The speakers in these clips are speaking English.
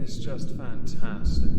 is just fantastic.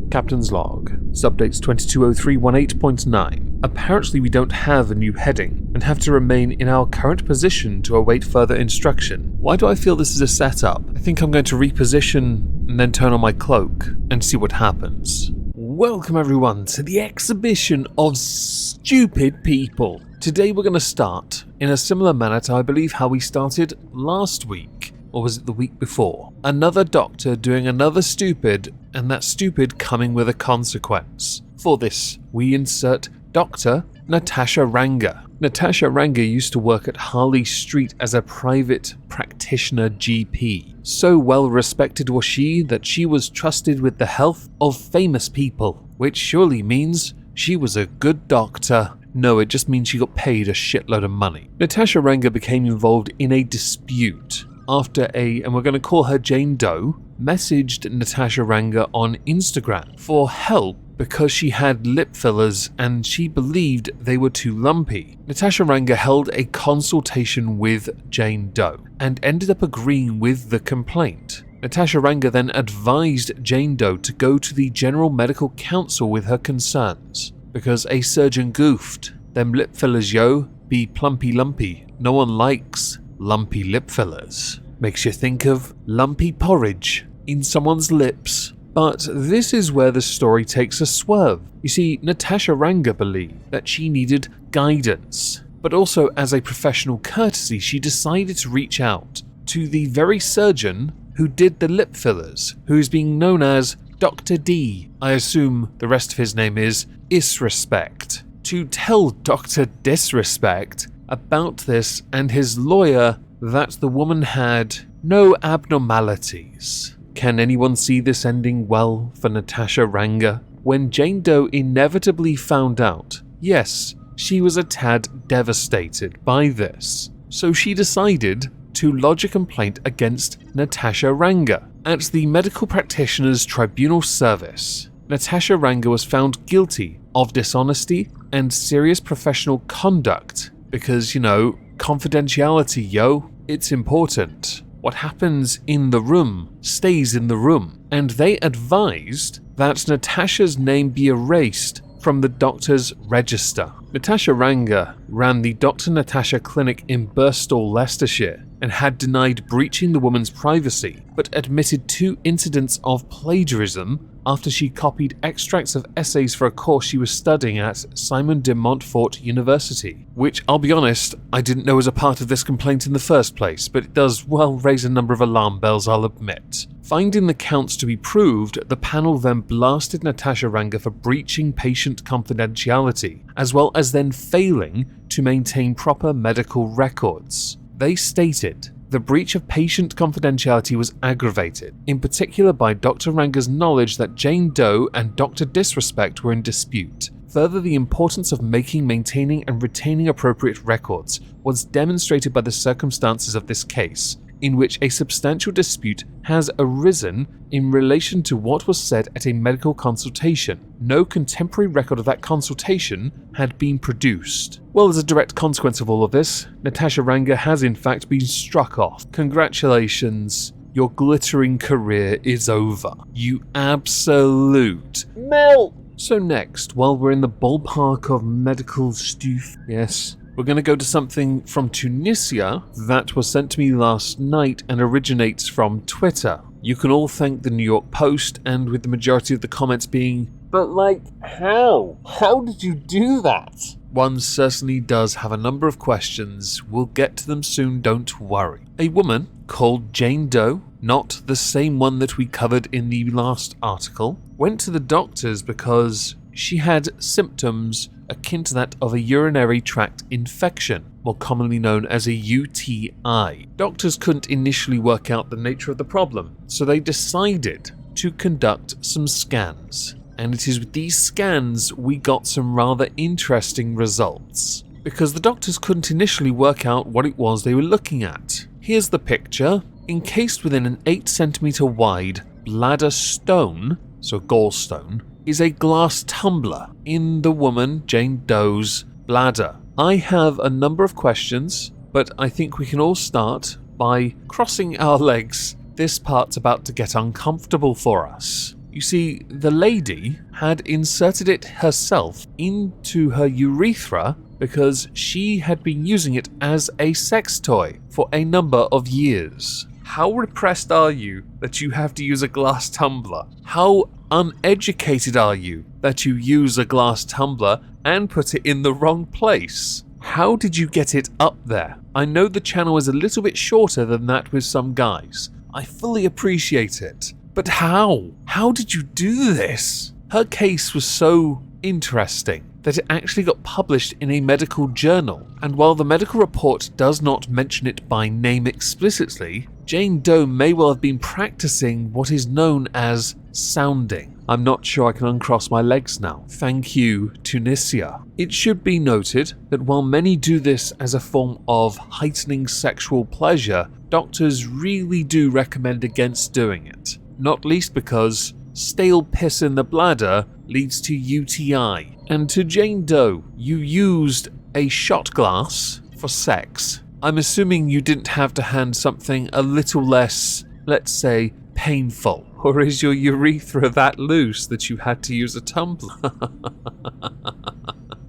Captain's log. Subdates 220318.9. Apparently we don't have a new heading and have to remain in our current position to await further instruction. Why do I feel this is a setup? I think I'm going to reposition and then turn on my cloak and see what happens. Welcome everyone to the exhibition of stupid people. Today we're going to start in a similar manner to I believe how we started last week. Or was it the week before? Another doctor doing another stupid, and that stupid coming with a consequence. For this, we insert Dr. Natasha Ranga. Natasha Ranga used to work at Harley Street as a private practitioner GP. So well respected was she that she was trusted with the health of famous people, which surely means she was a good doctor. No, it just means she got paid a shitload of money. Natasha Ranga became involved in a dispute after and we're going to call her Jane Doe, messaged Natasha Ranga on Instagram for help because she had lip fillers and she believed they were too lumpy. Natasha Ranga held a consultation with Jane Doe and ended up agreeing with the complaint. Natasha Ranga then advised Jane Doe to go to the General Medical Council with her concerns because a surgeon goofed. Them lip fillers, yo, be plumpy lumpy. No one likes lumpy lip fillers. Makes you think of lumpy porridge in someone's lips. But this is where the story takes a swerve. You see, Natasha Ranga believed that she needed guidance, but also as a professional courtesy, she decided to reach out to the very surgeon who did the lip fillers, who is being known as Dr. D. I assume the rest of his name is Disrespect. To tell Dr. Disrespect about this and his lawyer that the woman had no abnormalities. Can anyone see this ending well for Natasha Ranga? When Jane Doe inevitably found out, yes, she was a tad devastated by this. So she decided to lodge a complaint against Natasha Ranga. At the Medical Practitioners Tribunal Service, Natasha Ranga was found guilty of dishonesty and serious professional conduct because, confidentiality, yo, it's important. What happens in the room stays in the room. And they advised that Natasha's name be erased from the doctor's register. Natasha Ranga ran the Dr. Natasha Clinic in Birstall, Leicestershire, and had denied breaching the woman's privacy, but admitted 2 incidents of plagiarism after she copied extracts of essays for a course she was studying at Simon de Montfort University, which, I'll be honest, I didn't know was a part of this complaint in the first place, but it does, raise a number of alarm bells, I'll admit. Finding the counts to be proved, the panel then blasted Natasha Ranga for breaching patient confidentiality, as well as then failing to maintain proper medical records. They stated, the breach of patient confidentiality was aggravated, in particular by Dr. Ranga's knowledge that Jane Doe and Dr. Disrespect were in dispute. Further, the importance of maintaining and retaining appropriate records was demonstrated by the circumstances of this case, in which a substantial dispute has arisen in relation to what was said at a medical consultation. No contemporary record of that consultation had been produced. Well, as a direct consequence of all of this, Natasha Ranga has in fact been struck off. Congratulations, your glittering career is over. You absolute melt! So next, while we're in the ballpark of medical stoof, yes, we're going to go to something from Tunisia that was sent to me last night and originates from Twitter. You can all thank the New York Post, and with the majority of the comments being, but how? How did you do that? One certainly does have a number of questions. We'll get to them soon, don't worry. A woman called Jane Doe, not the same one that we covered in the last article, went to the doctors because she had symptoms akin to that of a urinary tract infection, more commonly known as a UTI. Doctors couldn't initially work out the nature of the problem, so they decided to conduct some scans. And it is with these scans we got some rather interesting results, because the doctors couldn't initially work out what it was they were looking at. Here's the picture. Encased within an 8cm wide bladder stone, so gallstone, is a glass tumbler in the woman Jane Doe's bladder. I have a number of questions, but I think we can all start by crossing our legs. This part's about to get uncomfortable for us. You see, the lady had inserted it herself into her urethra because she had been using it as a sex toy for a number of years. How repressed are you that you have to use a glass tumbler? How uneducated are you that you use a glass tumbler and put it in the wrong place? How did you get it up there? I know the channel is a little bit shorter than that with some guys. I fully appreciate it. But how? How did you do this? Her case was so interesting that it actually got published in a medical journal, and while the medical report does not mention it by name explicitly, Jane Doe may well have been practicing what is known as sounding. I'm not sure I can uncross my legs now. Thank you, Tunisia. It should be noted that while many do this as a form of heightening sexual pleasure, doctors really do recommend against doing it. Not least because stale piss in the bladder leads to UTI. And to Jane Doe, you used a shot glass for sex. I'm assuming you didn't have to hand something a little less, let's say, painful. Or is your urethra that loose that you had to use a tumbler?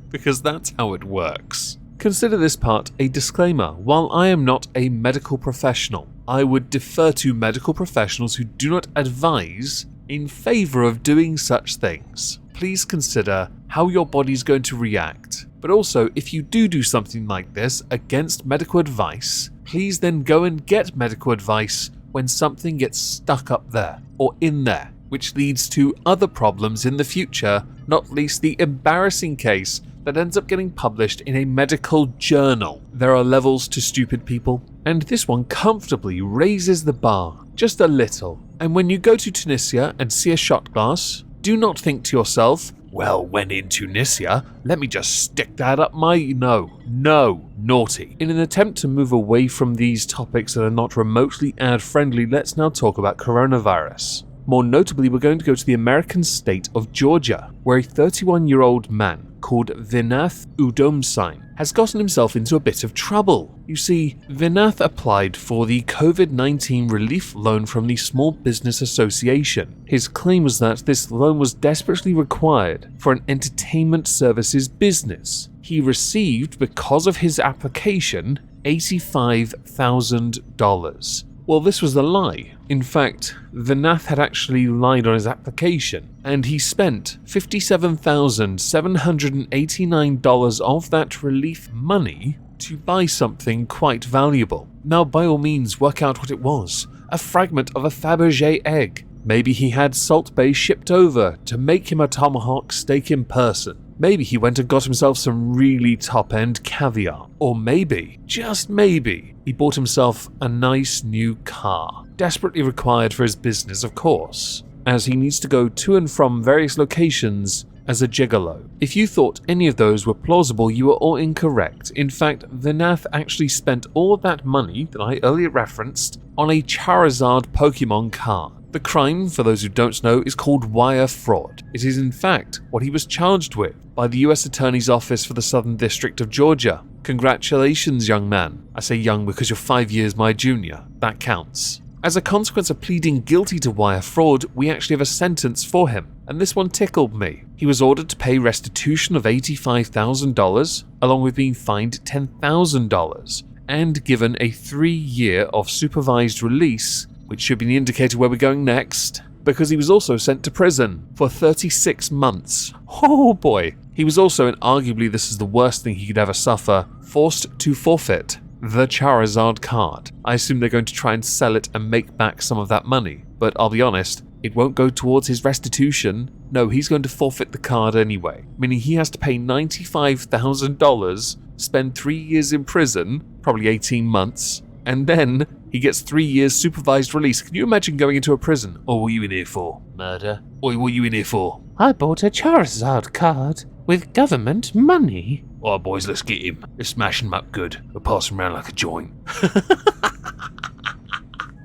Because that's how it works. Consider this part a disclaimer. While I am not a medical professional, I would defer to medical professionals who do not advise in favor of doing such things. Please consider how your body's going to react. But also, if you do something like this against medical advice, please then go and get medical advice when something gets stuck up there or in there, which leads to other problems in the future, not least the embarrassing case that ends up getting published in a medical journal. There are levels to stupid people, and this one comfortably raises the bar just a little. And when you go to Tunisia and see a shot glass, do not think to yourself, well, when in Tunisia, let me just stick that up my... No, naughty. In an attempt to move away from these topics that are not remotely ad-friendly, let's now talk about coronavirus. More notably, we're going to go to the American state of Georgia, where a 31-year-old man called Vinath Udomsine has gotten himself into a bit of trouble. You see, Vinath applied for the COVID-19 relief loan from the Small Business Association. His claim was that this loan was desperately required for an entertainment services business. He received, because of his application, $85,000. Well, this was a lie. In fact, Vinath had actually lied on his application, and he spent $57,789 of that relief money to buy something quite valuable. Now, by all means, work out what it was. A fragment of a Fabergé egg. Maybe he had Salt Bae shipped over to make him a tomahawk steak in person. Maybe he went and got himself some really top-end caviar. Or maybe, just maybe, he bought himself a nice new car. Desperately required for his business, of course, as he needs to go to and from various locations as a gigolo. If you thought any of those were plausible, you were all incorrect. In fact, Vinath actually spent all that money that I earlier referenced on a Charizard Pokemon card. The crime, for those who don't know, is called wire fraud. It is in fact what he was charged with by the US Attorney's Office for the Southern District of Georgia. Congratulations, young man. I say young because you're 5 years my junior. That counts. As a consequence of pleading guilty to wire fraud, we actually have a sentence for him, and this one tickled me. He was ordered to pay restitution of $85,000, along with being fined $10,000, and given a 3-year of supervised release, which should be the indicator where we're going next, because he was also sent to prison for 36 months. Oh boy. He was also, and arguably this is the worst thing he could ever suffer, forced to forfeit the Charizard card. I assume they're going to try and sell it and make back some of that money, but I'll be honest, it won't go towards his restitution. No, he's going to forfeit the card anyway, meaning he has to pay $95,000, spend 3 years in prison, probably 18 months, and then he gets 3 years supervised release. Can you imagine going into a prison? Or what are you in here for? Murder? Or what are you in here for? I bought a Charizard card with government money. Alright boys, let's get him. Let's smash him up good. We'll pass him around like a joint.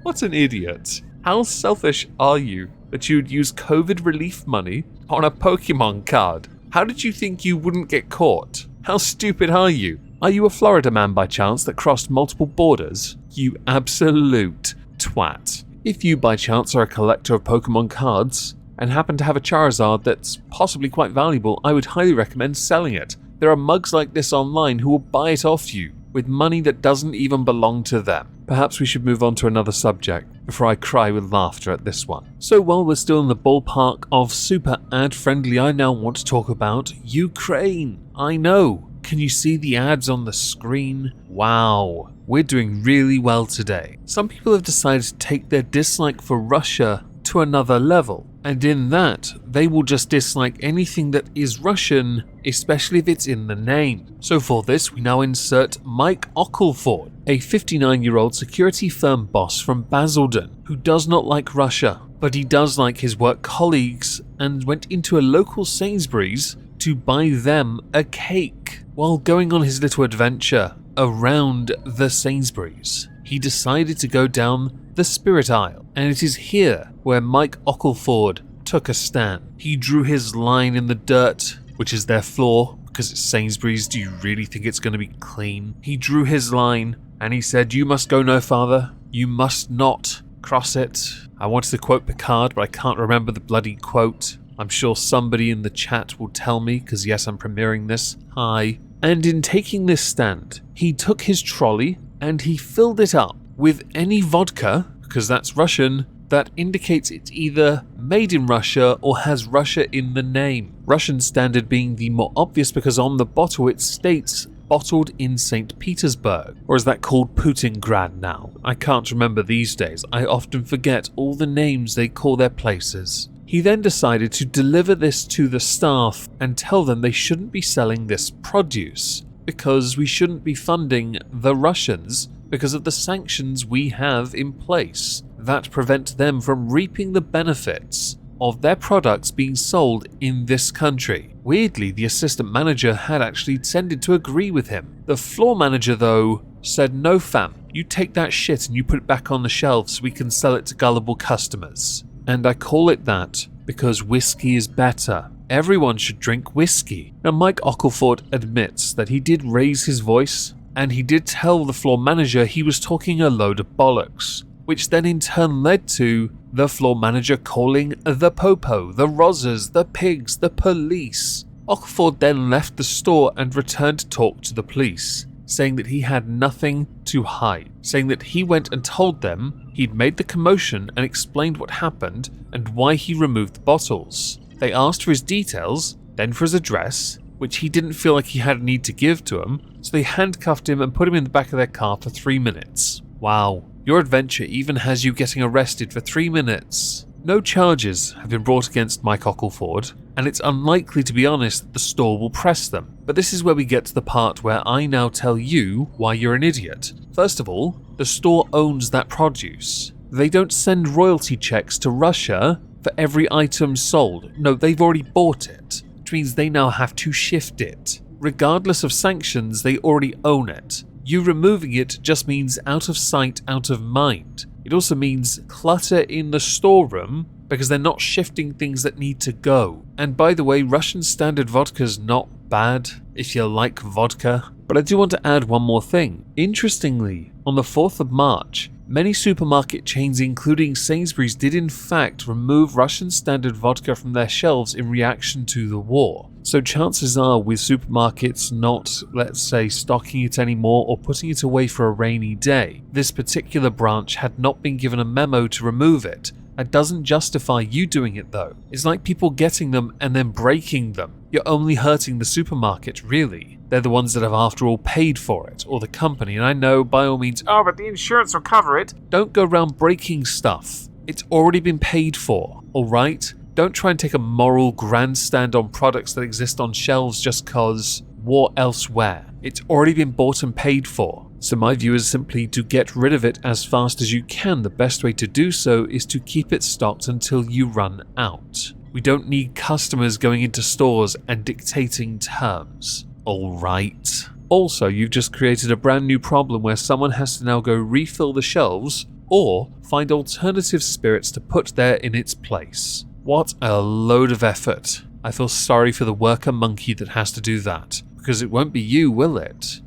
What an idiot. How selfish are you that you'd use COVID relief money on a Pokemon card? How did you think you wouldn't get caught? How stupid are you? Are you a Florida man by chance that crossed multiple borders? You absolute twat. If you by chance are a collector of Pokemon cards and happen to have a Charizard that's possibly quite valuable, I would highly recommend selling it. There are mugs like this online who will buy it off you with money that doesn't even belong to them. Perhaps we should move on to another subject before I cry with laughter at this one. So while we're still in the ballpark of super ad-friendly, I now want to talk about Ukraine. I know. Can you see the ads on the screen? Wow. We're doing really well today. Some people have decided to take their dislike for Russia to another level, and in that, they will just dislike anything that is Russian, especially if it's in the name. So for this, we now insert Mike Ockelford, a 59-year-old security firm boss from Basildon, who does not like Russia, but he does like his work colleagues, and went into a local Sainsbury's to buy them a cake. While going on his little adventure around the Sainsbury's, he decided to go down the spirit aisle, and it is here where Mike Ockelford took a stand. He drew his line in the dirt, which is their floor, because it's Sainsbury's. Do you really think it's going to be clean? He drew his line, and he said, "You must go no farther. You must not cross it." I wanted to quote Picard, but I can't remember the bloody quote. I'm sure somebody in the chat will tell me, because yes, I'm premiering this. Hi. And in taking this stand, he took his trolley and he filled it up with any vodka, because that's Russian, that indicates it's either made in Russia or has Russia in the name. Russian standard being the more obvious because on the bottle it states bottled in St. Petersburg, or is that called Putingrad now? I can't remember these days. I often forget all the names they call their places. He then decided to deliver this to the staff and tell them they shouldn't be selling this produce because we shouldn't be funding the Russians because of the sanctions we have in place that prevent them from reaping the benefits of their products being sold in this country. Weirdly, the assistant manager had actually tended to agree with him. The floor manager, though, said, "No fam, you take that shit and you put it back on the shelf so we can sell it to gullible customers." And I call it that because whiskey is better. Everyone should drink whiskey. Now, Mike Ockelford admits that he did raise his voice, and he did tell the floor manager he was talking a load of bollocks, which then in turn led to the floor manager calling the popo, the rozzers, the pigs, the police. Ockelford then left the store and returned to talk to the police, saying that he had nothing to hide, saying that he went and told them he'd made the commotion and explained what happened and why he removed the bottles. They asked for his details, then for his address, which he didn't feel like he had a need to give to him, so they handcuffed him and put him in the back of their car for 3 minutes. Wow, your adventure even has you getting arrested for 3 minutes. No charges have been brought against Mike Ockelford, and it's unlikely, to be honest, that the store will press them. But this is where we get to the part where I now tell you why you're an idiot. First of all, the store owns that produce. They don't send royalty checks to Russia for every item sold. No, they've already bought it, which means they now have to shift it. Regardless of sanctions, they already own it. You removing it just means out of sight, out of mind. It also means clutter in the storeroom because they're not shifting things that need to go. And by the way, Russian standard vodka's not bad if you like vodka. But I do want to add one more thing. Interestingly, on the 4th of March, many supermarket chains, including Sainsbury's, did in fact remove Russian standard vodka from their shelves in reaction to the war. So chances are, with supermarkets not, let's say, stocking it anymore or putting it away for a rainy day, this particular branch had not been given a memo to remove it. That doesn't justify you doing it though. It's like people getting them and then breaking them. You're only hurting the supermarket, really. They're the ones that have after all paid for it, or the company, and I know by all means, oh, but the insurance will cover it. Don't go around breaking stuff. It's already been paid for, alright? Don't try and take a moral grandstand on products that exist on shelves just cause war elsewhere. It's already been bought and paid for. So my view is simply to get rid of it as fast as you can. The best way to do so is to keep it stocked until you run out. We don't need customers going into stores and dictating terms. Alright. Also, you've just created a brand new problem where someone has to now go refill the shelves or find alternative spirits to put there in its place. What a load of effort. I feel sorry for the worker monkey that has to do that, because it won't be you, will it?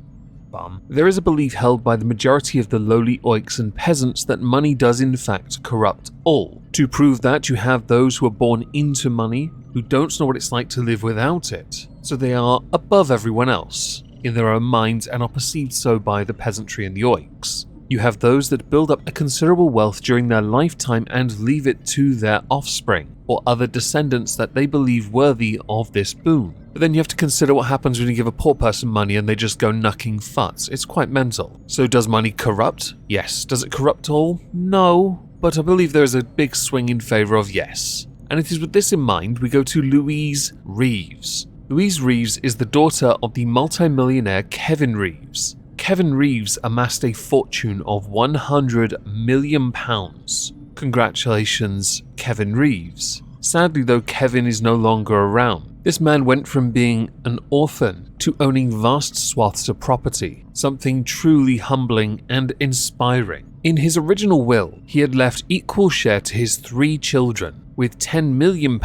bum. There is a belief held by the majority of the lowly oiks and peasants that money does in fact corrupt all. To prove that, you have those who are born into money, who don't know what it's like to live without it, so they are above everyone else in their own minds and are perceived so by the peasantry and the oiks. You have those that build up a considerable wealth during their lifetime and leave it to their offspring or other descendants that they believe worthy of this boon. But then you have to consider what happens when you give a poor person money and they just go knucking futs. It's quite mental. So does money corrupt? Yes. Does it corrupt all? No. But I believe there is a big swing in favour of yes. And it is with this in mind we go to Louise Reeves. Louise Reeves is the daughter of the multi-millionaire Kevin Reeves. Kevin Reeves amassed a fortune of £100 million. Congratulations, Kevin Reeves. Sadly though, Kevin is no longer around. This man went from being an orphan to owning vast swaths of property, something truly humbling and inspiring. In his original will, he had left equal share to his 3 children, with £10 million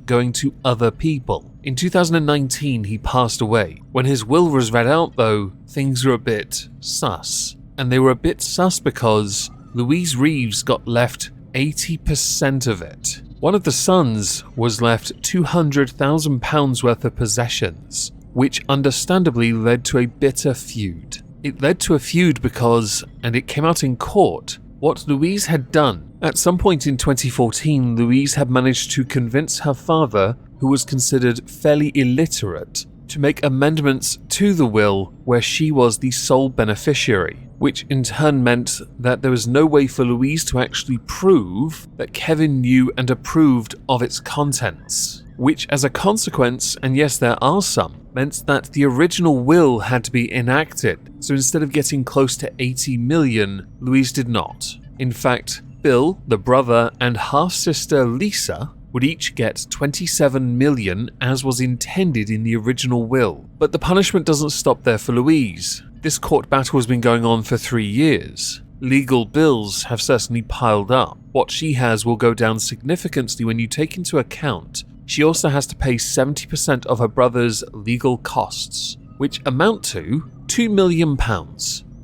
going to other people. In 2019, he passed away. When his will was read out though, things were a bit sus. And they were a bit sus because Louise Reeves got left 80% of it. One of the sons was left £200,000 worth of possessions, which understandably led to a bitter feud. It led to a feud because, and it came out in court, what Louise had done. At some point in 2014, Louise had managed to convince her father, who was considered fairly illiterate, to make amendments to the will where she was the sole beneficiary, which in turn meant that there was no way for Louise to actually prove that Kevin knew and approved of its contents, which as a consequence, and yes there are some, meant that the original will had to be enacted. So instead of getting close to 80 million, Louise did not. In fact, Bill, the brother, and half-sister Lisa would each get 27 million as was intended in the original will. But the punishment doesn't stop there for Louise. This court battle has been going on for 3 years. Legal bills have certainly piled up. What she has will go down significantly when you take into account she also has to pay 70% of her brother's legal costs, which amount to £2 million.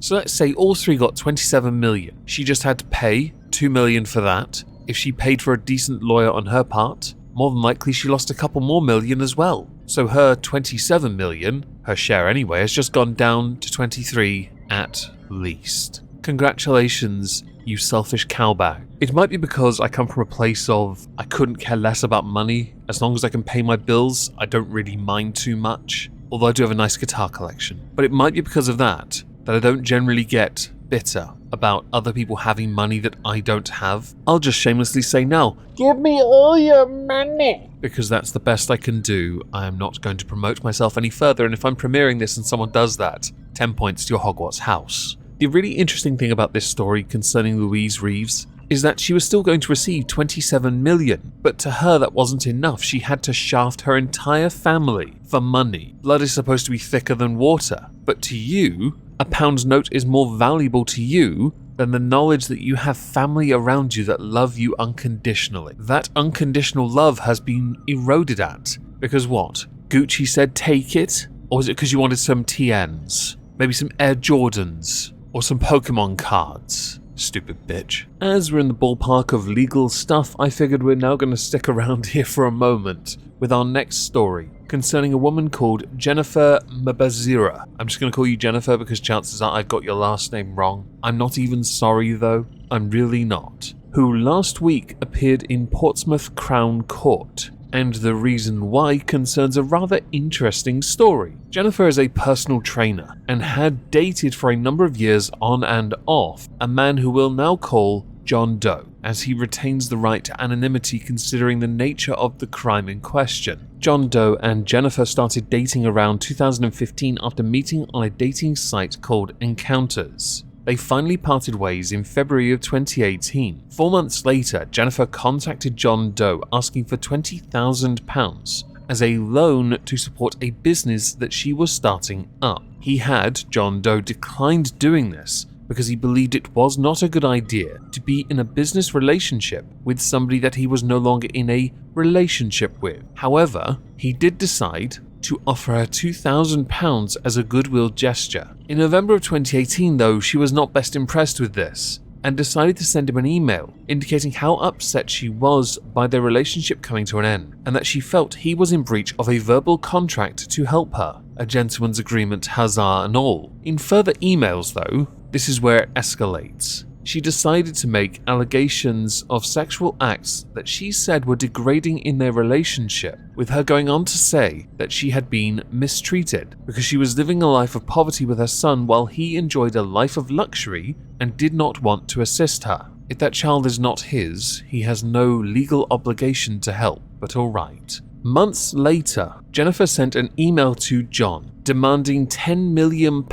So let's say all 3 got 27 million. She just had to pay 2 million for that. If she paid for a decent lawyer on her part, more than likely she lost a couple more million as well. So her 27 million, her share anyway, has just gone down to 23 at least. Congratulations, you selfish cowbag. It might be because I come from a place of I couldn't care less about money. As long as I can pay my bills, I don't really mind too much. Although I do have a nice guitar collection. But it might be because of that I don't generally get bitter about other people having money that I don't have. I'll just shamelessly say now, give me all your money. Because that's the best I can do. I am not going to promote myself any further, and if I'm premiering this and someone does that, 10 points to your Hogwarts house. The really interesting thing about this story concerning Louise Reeves is that she was still going to receive 27 million, but to her that wasn't enough. She had to shaft her entire family for money. Blood is supposed to be thicker than water, but to you, a pound note is more valuable to you than the knowledge that you have family around you that love you unconditionally. That unconditional love has been eroded at. Because what? Gucci said take it? Or was it because you wanted some TNs? Maybe some Air Jordans? Or some Pokemon cards? Stupid bitch. As we're in the ballpark of legal stuff, I figured we're now going to stick around here for a moment with our next story concerning a woman called Jennifer Mbazira. I'm just going to call you Jennifer because chances are I've got your last name wrong. I'm not even sorry though. I'm really not. Who last week appeared in Portsmouth Crown Court. And the reason why concerns a rather interesting story. Jennifer is a personal trainer and had dated for a number of years on and off a man who we'll now call John Doe, as he retains the right to anonymity considering the nature of the crime in question. John Doe and Jennifer started dating around 2015 after meeting on a dating site called Encounters. They finally parted ways in February of 2018. 4 months later, Jennifer contacted John Doe asking for £20,000 as a loan to support a business that she was starting up. He had, John Doe, declined doing this because he believed it was not a good idea to be in a business relationship with somebody that he was no longer in a relationship with. However, he did decide to offer her £2,000 as a goodwill gesture. In November of 2018 though, she was not best impressed with this, and decided to send him an email indicating how upset she was by their relationship coming to an end, and that she felt he was in breach of a verbal contract to help her, a gentleman's agreement, huzzah and all. In further emails though, this is where it escalates. She decided to make allegations of sexual acts that she said were degrading in their relationship, with her going on to say that she had been mistreated because she was living a life of poverty with her son while he enjoyed a life of luxury and did not want to assist her. If that child is not his, he has no legal obligation to help, but alright. Months later, Jennifer sent an email to John demanding £10 million,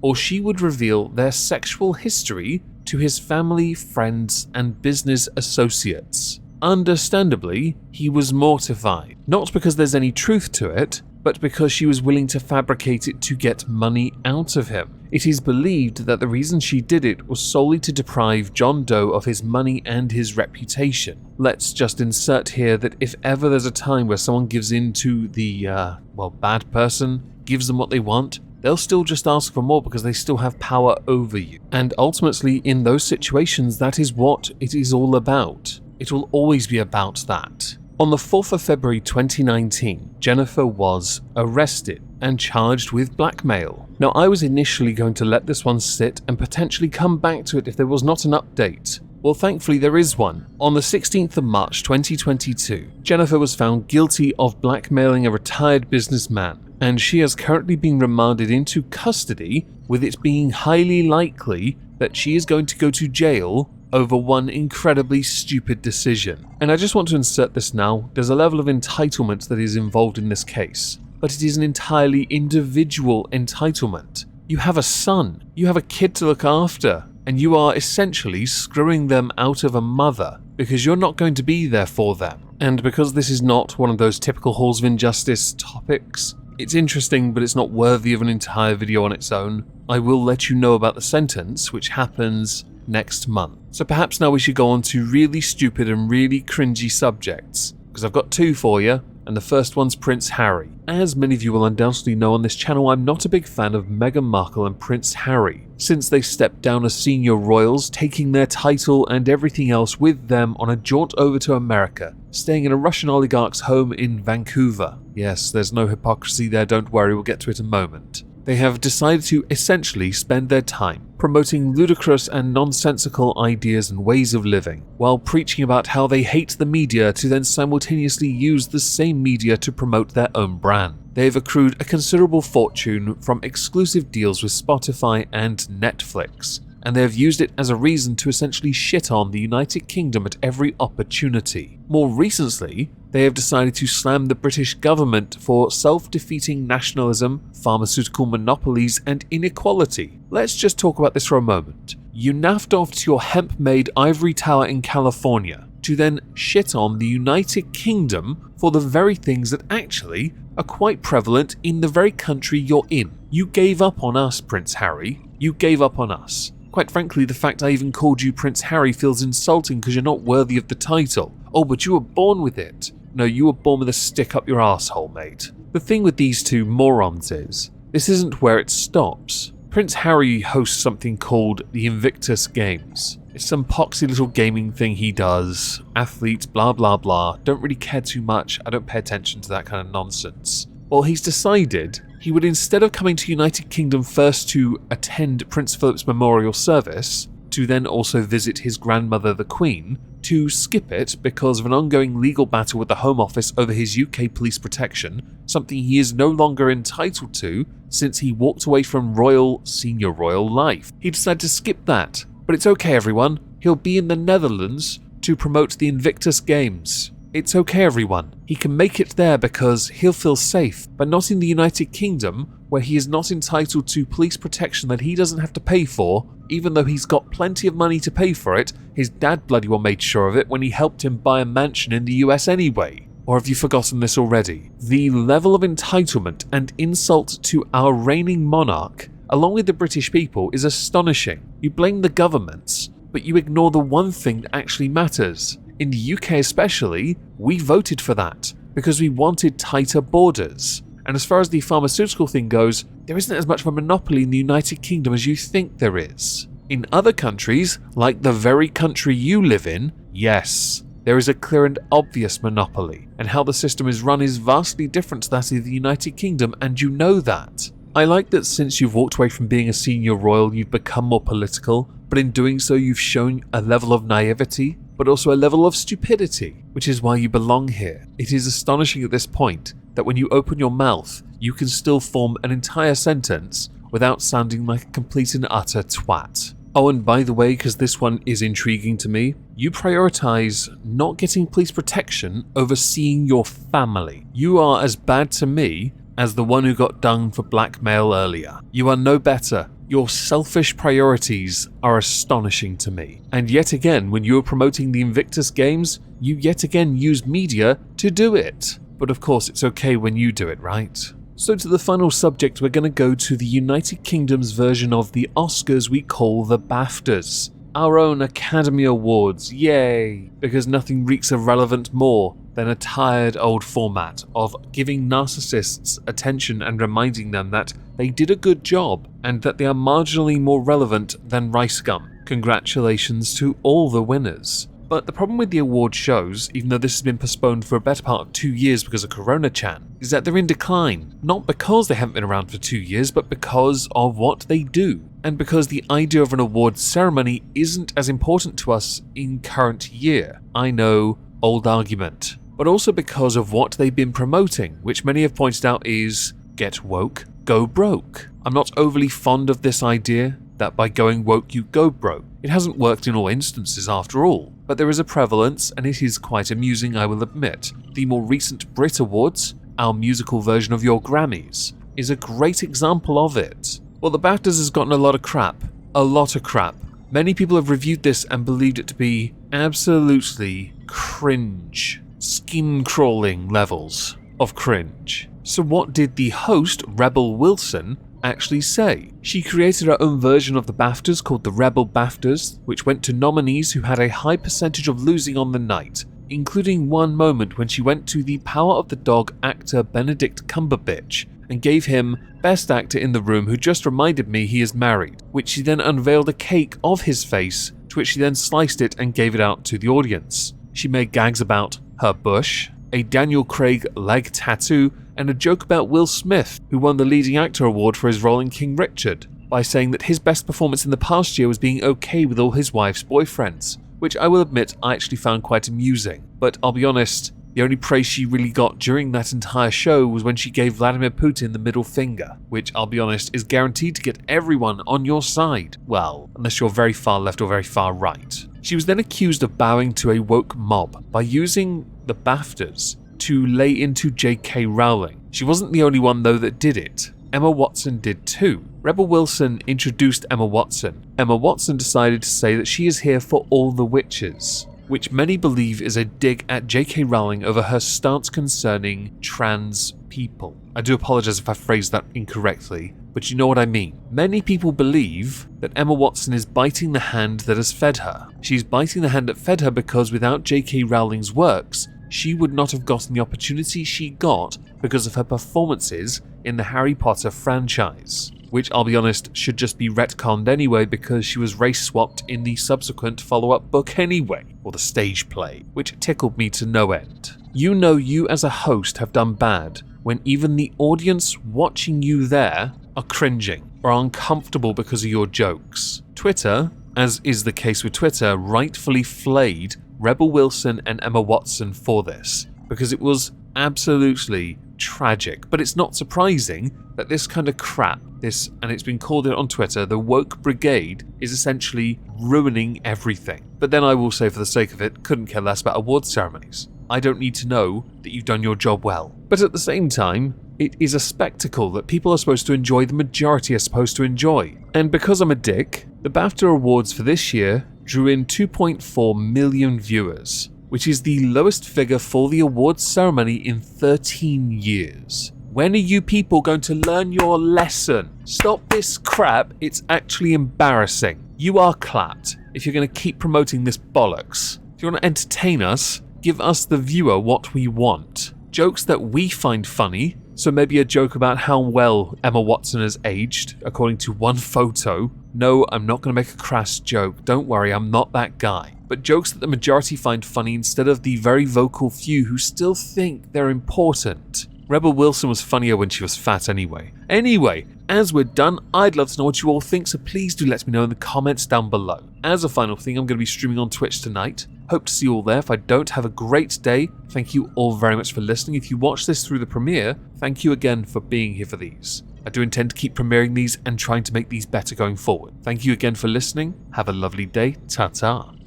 or she would reveal their sexual history to his family, friends, and business associates. Understandably, he was mortified, not because there's any truth to it, but because she was willing to fabricate it to get money out of him. It is believed that the reason she did it was solely to deprive John Doe of his money and his reputation. Let's just insert here that if ever there's a time where someone gives in to the, bad person, gives them what they want, they'll still just ask for more because they still have power over you. And ultimately, in those situations, that is what it is all about. It will always be about that. On the 4th of February 2019, Jennifer was arrested and charged with blackmail. Now, I was initially going to let this one sit and potentially come back to it if there was not an update. Well, thankfully there is one. On the 16th of March 2022, Jennifer was found guilty of blackmailing a retired businessman, and she has currently been remanded into custody, with it being highly likely that she is going to go to jail over one incredibly stupid decision. And I just want to insert this now. There's a level of entitlement that is involved in this case, but it is an entirely individual entitlement. You have a son, you have a kid to look after, and you are essentially screwing them out of a mother because you're not going to be there for them. And because this is not one of those typical Halls of Injustice topics, it's interesting, but it's not worthy of an entire video on its own. I will let you know about the sentence, which happens next month. So perhaps now we should go on to really stupid and really cringy subjects, because I've got two for you, and the first one's Prince Harry. As many of you will undoubtedly know on this channel, I'm not a big fan of Meghan Markle and Prince Harry, since they stepped down as senior royals, taking their title and everything else with them on a jaunt over to America, staying in a Russian oligarch's home in Vancouver. Yes, there's no hypocrisy there, don't worry, we'll get to it in a moment. They have decided to essentially spend their time promoting ludicrous and nonsensical ideas and ways of living, while preaching about how they hate the media to then simultaneously use the same media to promote their own brand. They have accrued a considerable fortune from exclusive deals with Spotify and Netflix, and they have used it as a reason to essentially shit on the United Kingdom at every opportunity. More recently, they have decided to slam the British government for self-defeating nationalism, pharmaceutical monopolies, and inequality. Let's just talk about this for a moment. You naffed off to your hemp-made ivory tower in California to then shit on the United Kingdom for the very things that actually are quite prevalent in the very country you're in. You gave up on us, Prince Harry. You gave up on us. Quite frankly, the fact I even called you Prince Harry feels insulting because you're not worthy of the title. Oh, but you were born with it. No, you were born with a stick up your arsehole, mate. The thing with these two morons is, this isn't where it stops. Prince Harry hosts something called the Invictus Games. It's some poxy little gaming thing he does. Athletes, blah blah blah. Don't really care too much. I don't pay attention to that kind of nonsense. Well, he's decided he would, instead of coming to United Kingdom first to attend Prince Philip's memorial service, to then also visit his grandmother the Queen, to skip it because of an ongoing legal battle with the Home Office over his UK police protection, something he is no longer entitled to since he walked away from senior royal life. He decided to skip that, but it's okay everyone, he'll be in the Netherlands to promote the Invictus Games. It's okay everyone, he can make it there because he'll feel safe, but not in the United Kingdom, where he is not entitled to police protection that he doesn't have to pay for, even though he's got plenty of money to pay for it. His dad bloody well made sure of it when he helped him buy a mansion in the US anyway. Or have you forgotten this already? The level of entitlement and insult to our reigning monarch, along with the British people, is astonishing. You blame the governments, but you ignore the one thing that actually matters. In the UK especially, we voted for that. because we wanted tighter borders. And as far as the pharmaceutical thing goes, there isn't as much of a monopoly in the United Kingdom as you think there is. In other countries, like the very country you live in, yes, there is a clear and obvious monopoly, and how the system is run is vastly different to that of the United Kingdom, and you know that. I like that since you've walked away from being a senior royal, you've become more political, but in doing so you've shown a level of naivety, but also a level of stupidity, which is why you belong here. It is astonishing at this point that when you open your mouth, you can still form an entire sentence without sounding like a complete and utter twat. Oh, and by the way, because this one is intriguing to me, you prioritize not getting police protection over seeing your family. You are as bad to me as the one who got done for blackmail earlier. You are no better. Your selfish priorities are astonishing to me. And yet again, when you were promoting the Invictus Games, you yet again used media to do it. But of course, it's okay when you do it, right? So to the final subject, we're going to go to the United Kingdom's version of the Oscars we call the BAFTAs. Our own Academy Awards, yay! Because nothing reeks of relevant more than a tired old format of giving narcissists attention and reminding them that they did a good job and that they are marginally more relevant than rice gum. Congratulations to all the winners. But the problem with the award shows, even though this has been postponed for a better part of 2 years because of Corona-chan, is that they're in decline. Not because they haven't been around for 2 years, but because of what they do. And because the idea of an awards ceremony isn't as important to us in current year. I know, old argument. But also because of what they've been promoting, which many have pointed out is, get woke, go broke. I'm not overly fond of this idea that by going woke you go broke. It hasn't worked in all instances after all, but there is a prevalence and it is quite amusing, I will admit. The more recent Brit Awards, our musical version of your Grammys, is a great example of it. Well, the BAFTAs has gotten a lot of crap. A lot of crap. Many people have reviewed this and believed it to be absolutely cringe. Skin-crawling levels of cringe. So what did the host, Rebel Wilson, actually say? She created her own version of the BAFTAs called the Rebel BAFTAs, which went to nominees who had a high percentage of losing on the night, including one moment when she went to the Power of the Dog actor Benedict Cumberbatch and gave him Best Actor in the Room, who just reminded me he is married, which she then unveiled a cake of his face, to which she then sliced it and gave it out to the audience. She made gags about her bush, a Daniel Craig leg tattoo, and a joke about Will Smith, who won the leading actor award for his role in King Richard, by saying that his best performance in the past year was being okay with all his wife's boyfriends, which I will admit I actually found quite amusing. But I'll be honest, the only praise she really got during that entire show was when she gave Vladimir Putin the middle finger, which I'll be honest is guaranteed to get everyone on your side. Well, unless you're very far left or very far right. She was then accused of bowing to a woke mob by using the BAFTAs to lay into J.K. Rowling. She wasn't the only one though that did it. Emma Watson did too. Rebel Wilson introduced Emma Watson. Emma Watson decided to say that she is here for all the witches, which many believe is a dig at J.K. Rowling over her stance concerning trans people. I do apologize if I phrased that incorrectly, but you know what I mean. Many people believe that Emma Watson is biting the hand that has fed her. She's biting the hand that fed her because without J.K. Rowling's works, she would not have gotten the opportunity she got because of her performances in the Harry Potter franchise, which I'll be honest should just be retconned anyway because she was race swapped in the subsequent follow-up book anyway, or the stage play, which tickled me to no end. You know you as a host have done bad when even the audience watching you there are cringing or are uncomfortable because of your jokes. Twitter, as is the case with Twitter, rightfully flayed Rebel Wilson and Emma Watson for this, because it was absolutely tragic. But it's not surprising that this kind of crap, and it's been called it on Twitter, the woke brigade, is essentially ruining everything. But then I will say, for the sake of it, couldn't care less about award ceremonies. I don't need to know that you've done your job well. But at the same time, it is a spectacle that people are supposed to enjoy, the majority are supposed to enjoy. And because I'm a dick, the BAFTA Awards for this year drew in 2.4 million viewers, which is the lowest figure for the awards ceremony in 13 years. When are you people going to learn your lesson? Stop this crap, it's actually embarrassing. You are clapped if you're going to keep promoting this bollocks. If you want to entertain us, give us the viewer what we want. jokes that we find funny. So maybe a joke about how well Emma Watson has aged, according to one photo. No, I'm not going to make a crass joke. Don't worry, I'm not that guy. But jokes that the majority find funny instead of the very vocal few who still think they're important. Rebel Wilson was funnier when she was fat anyway. Anyway, as we're done, I'd love to know what you all think, so please do let me know in the comments down below. As a final thing, I'm going to be streaming on Twitch tonight. Hope to see you all there. If I don't, have a great day. Thank you all very much for listening. If you watch this through the premiere, thank you again for being here for these. I do intend to keep premiering these and trying to make these better going forward. Thank you again for listening. Have a lovely day. Ta-ta.